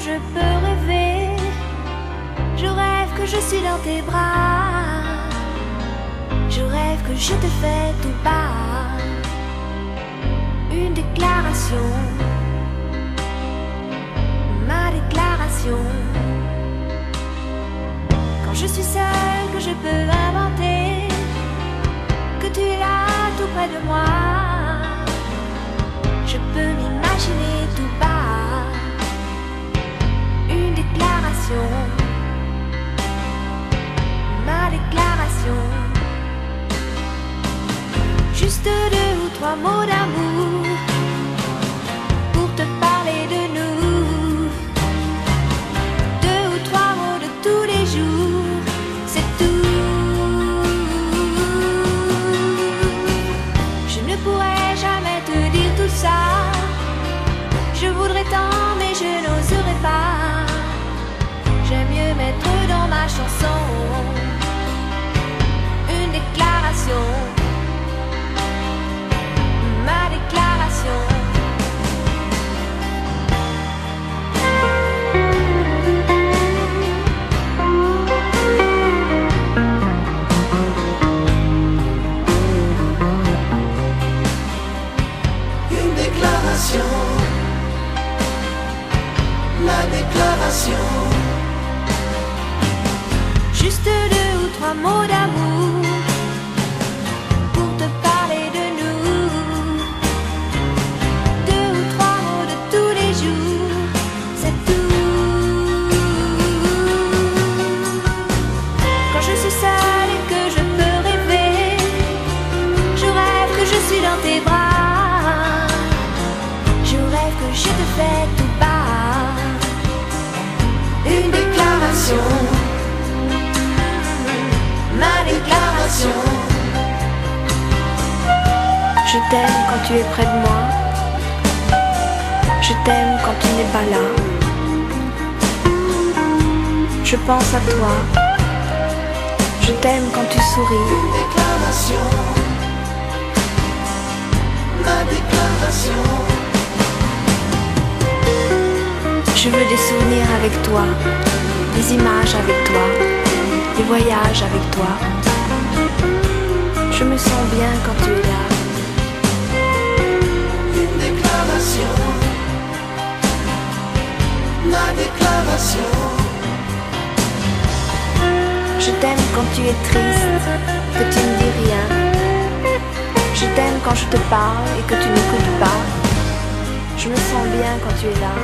je peux rêver. Je rêve que je suis dans tes bras. Je rêve que je te fais tout bas une déclaration, ma déclaration. Quand je suis seule, que je peux inventer que tu es là tout près de moi. Je peux m'imaginer tout bas une déclaration, ma déclaration. Juste 2 ou 3 mots d'amour pour te parler de nous. 2 ou 3 mots de tous les jours, c'est tout. Je ne pourrais jamais te dire tout ça. Je voudrais tant mais je n'oserais pas. J'aime mieux mettre dans ma chanson une déclaration, ma déclaration. Une déclaration, la déclaration. Juste 2 ou 3 mots d'amour pour te parler de nous. 2 ou 3 mots de tous les jours, c'est tout. Quand je suis seule et que je peux rêver, je rêve que je suis dans tes bras. Je rêve que je te fais tout bas une déclaration, ma déclaration. Je t'aime quand tu es près de moi. Je t'aime quand tu n'es pas là. Je pense à toi. Je t'aime quand tu souris. Une déclaration, ma déclaration. Je veux des souvenirs avec toi, des images avec toi, des voyages avec toi. Je me sens bien quand tu es là. Une déclaration, ma déclaration. Je t'aime quand tu es triste, que tu ne dis rien. Je t'aime quand je te parle et que tu n'écoutes pas. Je me sens bien quand tu es là.